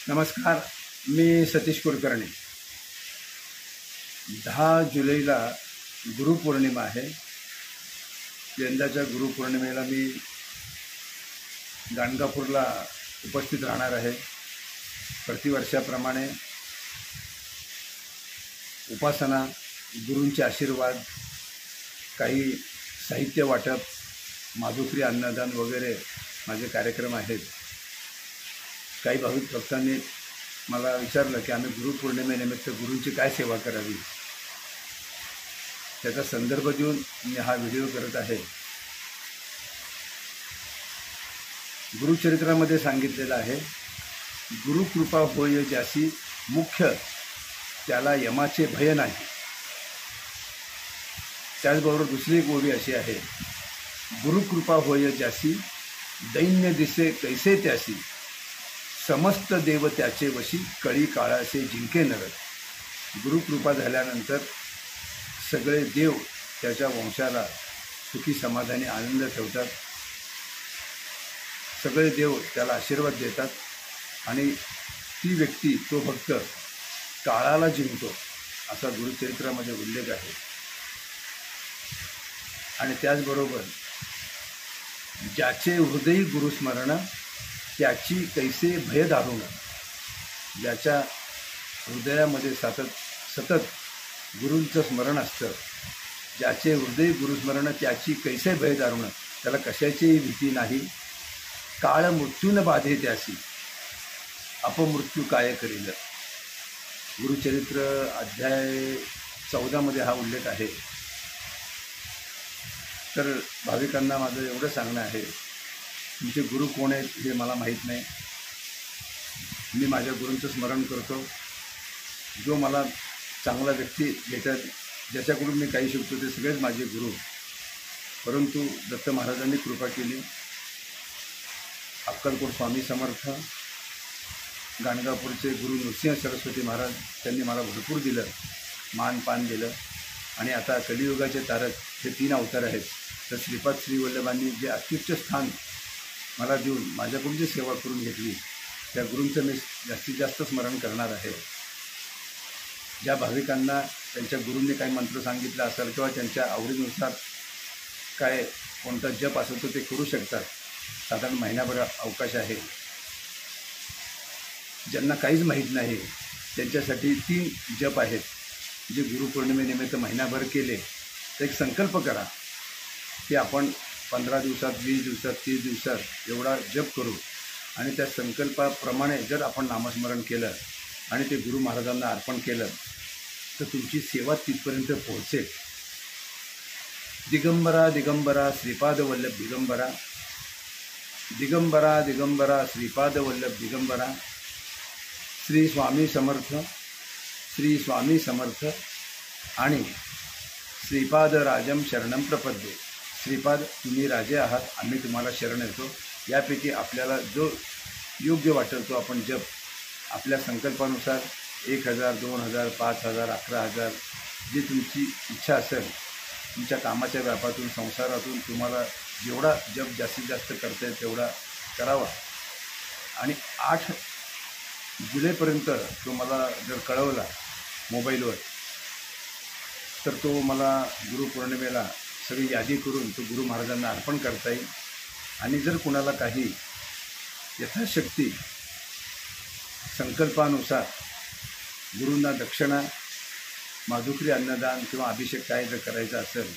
नमस्कार, मी सतीश कुलकर्णी. 10 जुलैला गुरुपौर्णिमा आहे. यंदाच्या गुरुपौर्णिमेला मी गाणगापूरला उपस्थित राहणार आहे. प्रतिवर्षाप्रमाणे उपासना, गुरूंचे आशीर्वाद, काही साहित्य वाटप, माधुकरी अन्नदान वगैरे माझे कार्यक्रम आहेत. काही भाविक भक्तांनी मला विचारलं की आम्ही गुरुपौर्णिमेनिमित्त गुरूंची काय सेवा करावी. त्याचा संदर्भ देऊन मी हा व्हिडिओ करत आहे. गुरुचरित्रामध्ये सांगितलेलं आहे, गुरुकृपा होय ज्यासी मुख्य त्याला यमाचे भय नाही. त्याचबरोबर दुसरी एक ओवी अशी आहे, गुरुकृपा होय ज्यासी दैन्य दिसे कैसे त्यासी समस्त देव त्याचे वशी कळी काळाचे जिंके नर. गुरुकृपा झाल्यानंतर सगळे देव त्याच्या वंशाला सुखी समाधानी आनंद ठेवतात. सगळे देव त्याला आशीर्वाद देतात आणि ती व्यक्ती, तो भक्त काळाला जिंकतो असा गुरुचरित्रामध्ये उल्लेख आहे. आणि त्याचबरोबर ज्याचे हृदयी गुरुस्मरण त्याची कैसे भय दारुण. ज्याच्या हृदयामध्ये सतत गुरूंचं स्मरण असतं, ज्याचे हृदय गुरुस्मरण त्याची कैसे भय दारुण, त्याला कशाचीही भीती नाही. काळ मृत्यून बाधे त्यासी अपमृत्यू काय करील. गुरुचरित्र अध्याय 14 हा उल्लेख आहे. तर भाविकांना माझं एवढं सांगणं आहे, तुमचे गुरु कोण आहेत हे मला माहीत नाही. मी माझ्या गुरूंचं स्मरण करतो. जो मला चांगला व्यक्ती भेटत, ज्याच्याकडून मी काही शिकतो, ते सगळेच माझे गुरु. परंतु दत्त महाराजांनी कृपा केली. अक्कलकोट स्वामी समर्थ, गाणगापूरचे गुरु नृसिंह सरस्वती महाराज, त्यांनी मला भरपूर दिलं, मानपान दिलं. आणि आता कलियुगाचे तारक हे 3 अवतार आहेत. तर श्रीपाद श्रीवल्लभांनी जे अत्युच्च स्थान मला देऊन माझ्याकडून जी सेवा करून घेतली, त्या गुरूंचं मी जास्तीत जास्त स्मरण करणार आहे. ज्या भाविकांना त्यांच्या गुरूंनी काही मंत्र सांगितलं असेल किंवा त्यांच्या आवडीनुसार काय कोणता जप असेल तर ते करू शकतात. साधारण महिनाभर अवकाश आहे. ज्यांना काहीच माहीत नाही त्यांच्यासाठी 3 जप आहेत, जे गुरुपौर्णिमेनिमित्त महिनाभर केले तर एक संकल्प करा की आपण 15 दिवसात, 20 दिवसात, 30 दिवसात एवढा जप करू. आणि त्या संकल्पाप्रमाणे जर आपण नामस्मरण केलं आणि ते गुरु महाराजांना अर्पण केलं तर तुमची सेवा तिथपर्यंत पोहोचेल. दिगंबरा दिगंबरा श्रीपाद वल्लभ दिगंबरा, दिगंबरा दिगंबरा श्रीपाद वल्लभ दिगंबरा. श्री स्वामी समर्थ, श्री स्वामी समर्थ. आणि श्रीपाद राजम शरणम प्रपद्ये. श्रीपाद, तुम्ही राजे आहात, आम्ही तुम्हाला शरण येतो. यापैकी आपल्याला जो योग्य वाटेल तो आपण जप आपल्या संकल्पानुसार 1000, 2000, 5000, 11000 जी तुमची इच्छा असेल, तुमच्या कामाच्या व्यापातून, संसारातून तुम्हाला जेवढा जप जास्तीत जास्त करता येईल तेवढा करावा. आणि 8 जुलैपर्यंत तो मला जर कळवला मोबाईलवर तर तो मला गुरुपौर्णिमेला सगळी यादी करून तो गुरु महाराजांना अर्पण करता येईल. आणि जर कुणाला काही यथाशक्ती संकल्पानुसार गुरूंना दक्षिणा, माधुकरी अन्नदान किंवा अभिषेक काय जर करायचा असेल,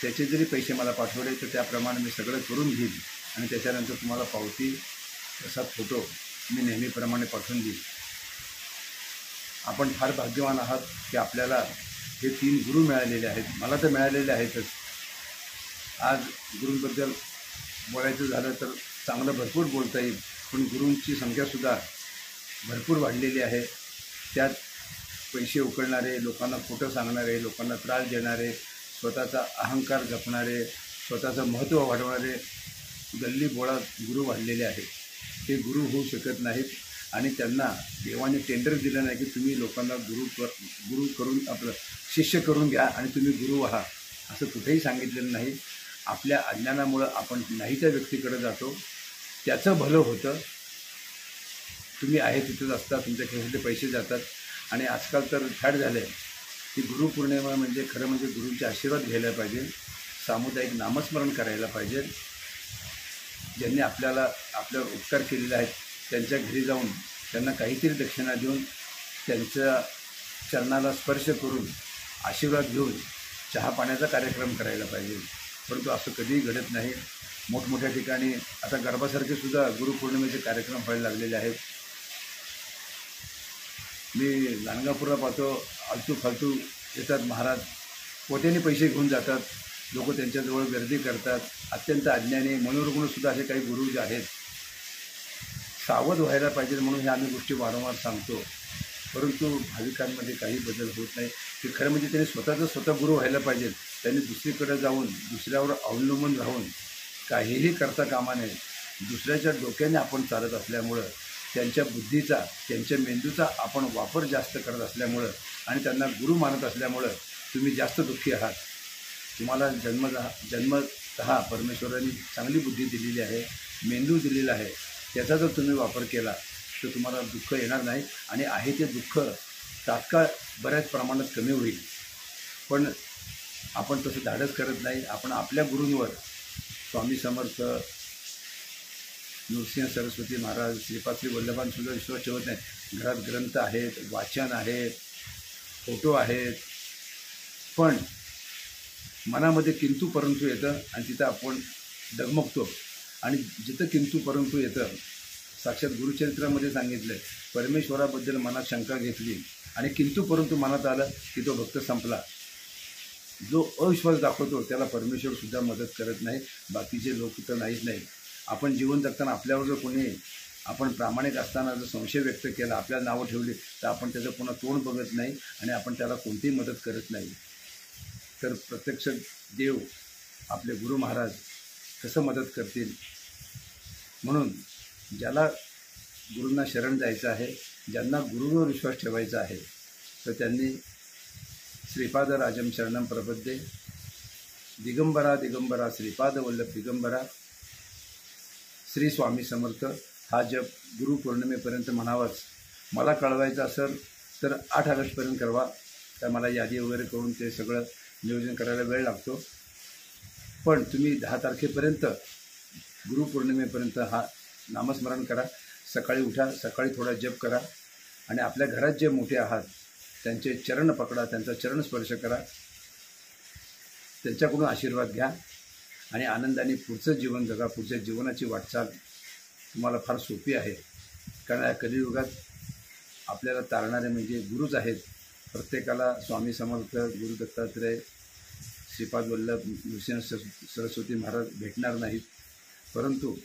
त्याचे जरी पैसे मला पाठवले तर त्याप्रमाणे मी सगळं करून घेईल. आणि त्याच्यानंतर तुम्हाला पावती, तसा फोटो मी नेहमीप्रमाणे पाठवून देईल. आपण फार भाग्यवान आहात की आपल्याला हे 3 गुरु मिळालेले आहेत. मला तर मिळालेले आहेतच. आज गुरूंबद्दल बोलायचं झालं तर चांगलं भरपूर बोलता येईल, पण गुरूंची संख्यासुद्धा भरपूर वाढलेली आहे. त्यात पैसे उकळणारे, लोकांना खोटं सांगणारे, लोकांना त्रास देणारे, स्वतःचा अहंकार जपणारे, स्वतःचं महत्त्व वाढवणारे गल्ली बोळा गुरु वाढलेले आहेत. ते गुरु होऊ शकत नाहीत. आणि त्यांना देवाने टेंडर दिलं नाही की तुम्ही लोकांना गुरु करून आपलं शिष्य करून घ्या आणि तुम्ही गुरु व्हा, असं कुठेही सांगितलेलं नाही. आपल्या अज्ञानामुळं आपण नाही त्या व्यक्तीकडे जातो, त्याचं भलं होतं. तुम्ही आहे तिथंच असता, तुमच्या खिशातले पैसे जातात. आणि आजकाल तर फॅड झालं आहे की गुरुपौर्णिमा म्हणजे खरं म्हणजे गुरूंचे आशीर्वाद घ्यायला पाहिजे, सामुदायिक नामस्मरण करायला पाहिजे. ज्यांनी आपल्यावर उपकार केलेले आहेत त्यांच्या घरी जाऊन त्यांना काहीतरी दक्षिणा देऊन त्यांच्या चरणाला स्पर्श करून आशीर्वाद घेऊन चहा पाण्याचा कार्यक्रम करायला पाहिजे. परंतु असं कधीही घडत नाही. मोठमोठ्या ठिकाणी आता गरबासारखे सुद्धा गुरुपौर्णिमेचे कार्यक्रम व्हायला लागलेले आहेत. मी गाणगापूरला पाहतो, आलतू फालतू येतात महाराज, कोट्याने पैसे घेऊन जातात, लोक त्यांच्याजवळ गर्दी करतात. अत्यंत अज्ञानी मनोरुग्णसुद्धा असे काही गुरु जे आहेत. सावध व्हायला पाहिजे म्हणून ह्या आम्ही गोष्टी वारंवार सांगतो. परंतु भाविकांमध्ये काही बदल होत नाही. ते खरं म्हणजे त्यांनी स्वतः गुरु व्हायला पाहिजे. त्यांनी दुसरीकडे जाऊन दुसऱ्यावर अवलंबून राहून काहीही करता कामा नये. दुसऱ्याच्या डोक्याने आपण चालत असल्यामुळं, त्यांच्या बुद्धीचा, त्यांच्या मेंदूचा आपण वापर जास्त करत असल्यामुळं आणि त्यांना गुरु मानत असल्यामुळं तुम्ही जास्त दुःखी आहात. तुम्हाला जन्मतः परमेश्वराने चांगली बुद्धी दिलेली आहे, मेंदू दिलेला आहे. त्याचा जर तुम्ही वापर केला तर तुम्हाला दुःख येणार नाही आणि आहे ते दुःख तात्काळ बऱ्याच प्रमाणात कमी होईल. पण आपण तसं धाडस करत नाही. आपण आपल्या गुरूंवर, स्वामी समर्थ, नृसिंह सरस्वती महाराज, श्रीपाद श्री वल्लभांसुद्धा विश्वास ठेवत नाही. घरात ग्रंथ आहेत, वाचन आहे, फोटो आहेत, पण मनामध्ये किंतु परंतु येतं आणि तिथं आपण डगमगतो. आणि जिथं किंतु परंतु येतं, साक्षात गुरुचरित्रामध्ये सांगितलं आहे, परमेश्वराबद्दल मनात शंका घेतली आणि किंतु परंतु मनात आलं की तो भक्त संपला. जो अविश्वास दाखवतो त्याला परमेश्वरसुद्धा मदत करत नाही. बाकीचे लोक तर नाहीच नाही. आपण जीवन जगताना आपल्यावर जर कोणी, आपण प्रामाणिक असताना जर संशय व्यक्त केला, आपल्याला नावं ठेवली, तर आपण त्याचं पुन्हा तोंड बघत नाही आणि आपण त्याला कोणतीही मदत करत नाही. तर प्रत्यक्ष देव आपले गुरु महाराज कसं मदत करतील. म्हणून ज्याला गुरूंना शरण जायचं आहे, ज्यांना गुरूंवर विश्वास ठेवायचा आहे, तर त्यांनी श्रीपाद राजम शरणम प्रपद्ये, दिगंबरा दिगंबरा श्रीपाद वल्लभ दिगंबरा, श्री स्वामी समर्थ हा जप गुरुपौर्णिमेपर्यंत म्हणावाच. मला कळवायचं असेल तर 8 ऑगस्टपर्यंत कळवा. तर मला यादी वगैरे करून ते सगळं नियोजन करायला वेळ लागतो. पण तुम्ही 10 तारखेपर्यंत गुरुपौर्णिमेपर्यंत हा नामस्मरण करा. सकाळी उठा, सकाळी थोडा जप करा आणि आपल्या घरात जे मोठे आहात त्यांचे चरण पकडा, त्यांचा चरण स्पर्श करा, त्यांच्याकडून आशीर्वाद घ्या आणि आनंदाने पुढचं जीवन जगा. पुढच्या जीवनाची वाटचाल तुम्हाला फार सोपी आहे. कारण या कलियुगात आपल्याला तारणारे म्हणजे गुरुच आहेत. प्रत्येकाला स्वामी समर्थ, गुरु दत्तात्रय, श्रीपाद वल्लभ, नृसिंह सरस्वती महाराज भेटणार नाहीत. परंतु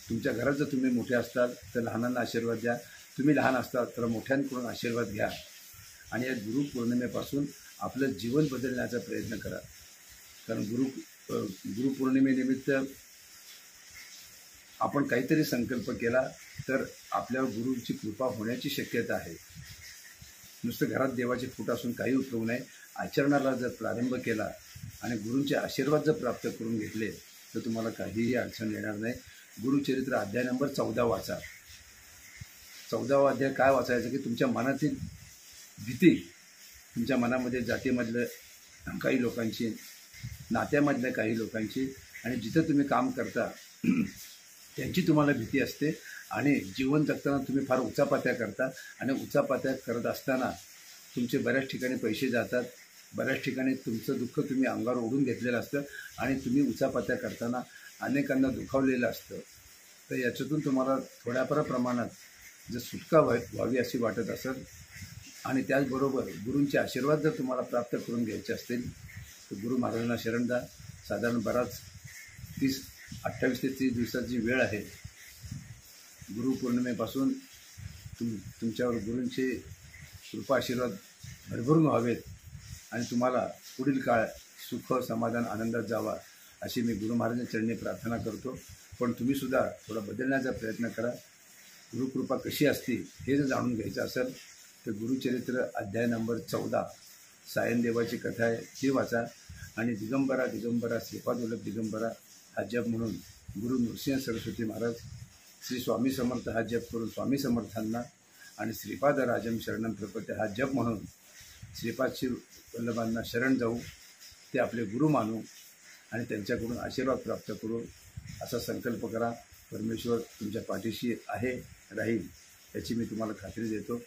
तुमच्या घरात जर तुम्ही मोठे असतात तर लहानांना आशीर्वाद द्या. तुम्ही लहान असतात तर मोठ्यांकडून आशीर्वाद घ्या आणि या गुरुपौर्णिमेपासून आपलं जीवन बदलण्याचा प्रयत्न करा. कारण गुरुपौर्णिमेनिमित्त आपण काहीतरी संकल्प केला तर आपल्यावर गुरूंची कृपा होण्याची शक्यता आहे. नुसतं घरात देवाचे फोटो असून काही उपयोग नाही. आचरणाला जर प्रारंभ केला आणि गुरूंचे आशीर्वाद जर प्राप्त करून घेतले तर तुम्हाला काहीही अडचण येणार नाही. गुरुचरित्र अध्याय नंबर 14 वाचा. 14वा अध्याय काय वाचायचं की तुमच्या मनातील भीती, तुमच्या मनामध्ये जातीमधलं काही लोकांची, नात्यामधल्या काही लोकांची आणि जिथं तुम्ही काम करता त्यांची तुम्हाला भीती असते आणि जीवन जगताना तुम्ही फार उचापात्या करता आणि उचापात्या करत असताना तुमचे बऱ्याच ठिकाणी पैसे जातात, बऱ्याच ठिकाणी तुमचं दुःख तुम्ही अंगावर ओढून घेतलेलं असतं आणि तुम्ही उचापात्या करताना अनेकांना दुखावलेलं असतं. तर याच्यातून तुम्हाला थोड्याफार प्रमाणात जर सुटका व्हावी अशी वाटत असेल आणि त्याचबरोबर गुरूंचे आशीर्वाद जर तुम्हाला प्राप्त करून घ्यायचे असतील तर गुरु महाराजांना शरण द्या. साधारण बराच 28 ते 30 दिवसाची वेळ आहे. गुरुपौर्णिमेपासून तुमच्यावर गुरूंचे कृपा आशीर्वाद भरभरून व्हावेत आणि तुम्हाला पुढील काळ सुख, समाधान, आनंदात जावा अशी मी गुरु महाराजांच्या चरणी प्रार्थना करतो. पण तुम्हीसुद्धा थोडा बदलण्याचा प्रयत्न करा. गुरुकृपा कशी असते हे जर जाणून घ्यायचं असेल तर गुरुचरित्र अध्याय नंबर 14 सायनदेवाची कथा आहे ती वाचा आणि दिगंबरा दिगंबरा श्रीपाद वल्लभ दिगंबरा हा जप म्हणून गुरु नृसिंह सरस्वती महाराज श्री स्वामी समर्थ हा जप करून स्वामी समर्थांना आणि श्रीपाद राजम शरणम प्रपद्ये हा जप म्हणून श्रीपाद श्री वल्लभांना शरण जाऊ, ते आपले गुरु मानू आणि त्यांच्याकडून आशीर्वाद प्राप्त करू असा संकल्प करा. परमेश्वर तुमच्या पाठीशी आहे, राहील याची मी तुम्हाला खात्री देतो.